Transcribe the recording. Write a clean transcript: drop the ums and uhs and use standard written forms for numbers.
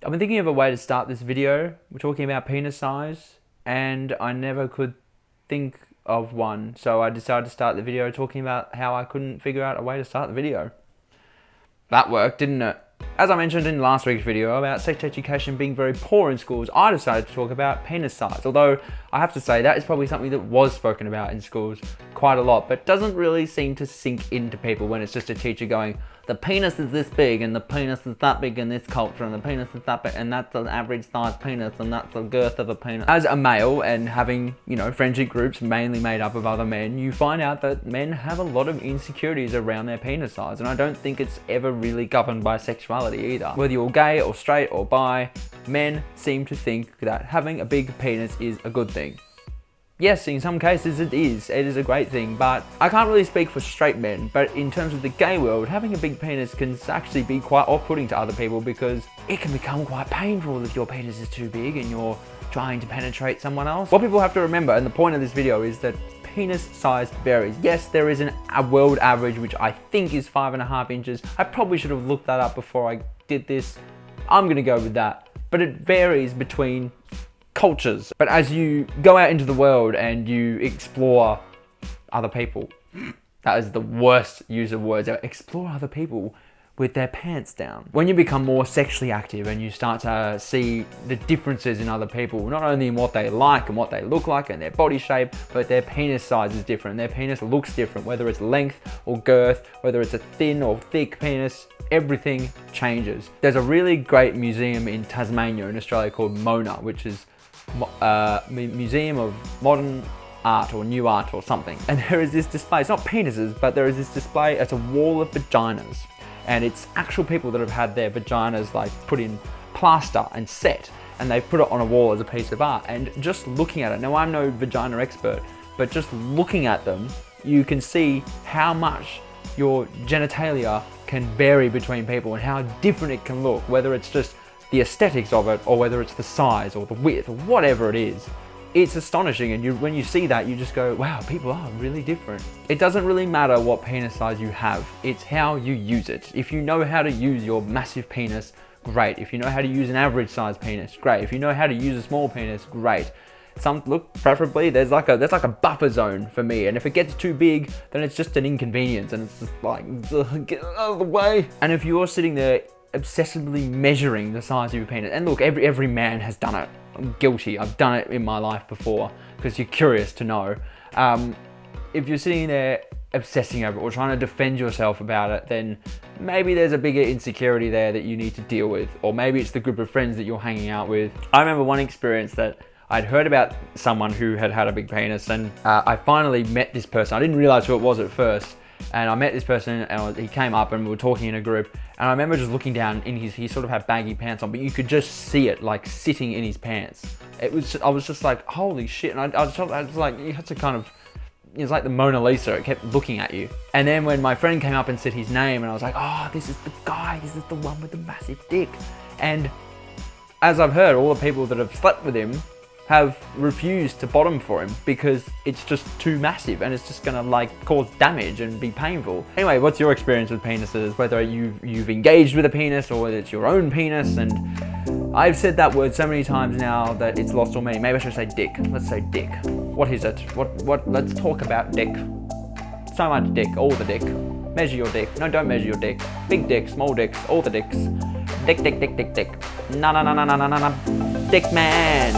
I've been thinking of a way to start this video. We're talking about penis size, and I never could think of one. So I decided to start the video talking about how I couldn't figure out a way to start the video. That worked, didn't it? As I mentioned in last week's video about sex education being very poor in schools, I decided to talk about penis size. Although I have to say that is probably something that was spoken about in schools quite a lot, but doesn't really seem to sink into people when it's just a teacher going, the penis is this big and the penis is that big in this culture and the penis is that big and that's an average size penis and that's the girth of a penis. As a male and having, friendship groups mainly made up of other men, you find out that men have a lot of insecurities around their penis size, and I don't think it's ever really governed by sexuality either. Whether you're gay or straight or bi, men seem to think that having a big penis is a good thing. Yes, in some cases it is a great thing, but I can't really speak for straight men, but in terms of the gay world, having a big penis can actually be quite off-putting to other people because it can become quite painful if your penis is too big and you're trying to penetrate someone else. What people have to remember, and the point of this video, is that penis size varies. Yes, there is a world average, which I think is 5.5 inches. I probably should have looked that up before I did this. I'm gonna go with that, but it varies between cultures. But as you go out into the world and you explore other people, that is the worst use of words ever. Explore other people with their pants down. When you become more sexually active and you start to see the differences in other people, not only in what they like and what they look like and their body shape, but their penis size is different. Their penis looks different, whether it's length or girth, whether it's a thin or thick penis, everything changes. There's a really great museum in Tasmania in Australia called Mona, which is Museum of Modern Art or New Art or something. And there is this display, it's not penises, but there is this display, it's a wall of vaginas. And it's actual people that have had their vaginas like put in plaster and set, and they've put it on a wall as a piece of art. And just looking at it, now I'm no vagina expert, but just looking at them, you can see how much your genitalia can vary between people and how different it can look, whether it's just the aesthetics of it or whether it's the size or the width or whatever it is. It's astonishing, and when you see that, you just go, wow, people are really different. It doesn't really matter what penis size you have, it's how you use it. If you know how to use your massive penis, great. If you know how to use an average size penis, great. If you know how to use a small penis, great. Preferably, there's like a buffer zone for me, and if it gets too big, then it's just an inconvenience, and it's just like, get out of the way. And if you're sitting there obsessively measuring the size of your penis, and look, every man has done it. I'm guilty, I've done it in my life before, because you're curious to know. If you're sitting there obsessing over it or trying to defend yourself about it, then maybe there's a bigger insecurity there that you need to deal with, or maybe it's the group of friends that you're hanging out with. I remember one experience that I'd heard about someone who had a big penis, and I finally met this person. I didn't realize who it was at first. And I met this person, and he came up and we were talking in a group, and I remember just looking down in he sort of had baggy pants on, but you could just see it like sitting in his pants. I was just like, holy shit. And I was like, you had to kind of, it was like the Mona Lisa, it kept looking at you. And then when my friend came up and said his name, and I was like, oh, this is the guy, this is the one with the massive dick. And as I've heard, all the people that have slept with him have refused to bottom for him because it's just too massive and it's just gonna like cause damage and be painful. Anyway, what's your experience with penises? Whether you've engaged with a penis or whether it's your own penis. And I've said that word so many times now that it's lost all meaning. Maybe I should say dick. Let's say dick. What is it? What? Let's talk about dick. So much dick, all the dick. Measure your dick. No, don't measure your dick. Big dick, small dicks, all the dicks. Dick, dick, dick, dick, dick. Na na na na na na na. Dick man.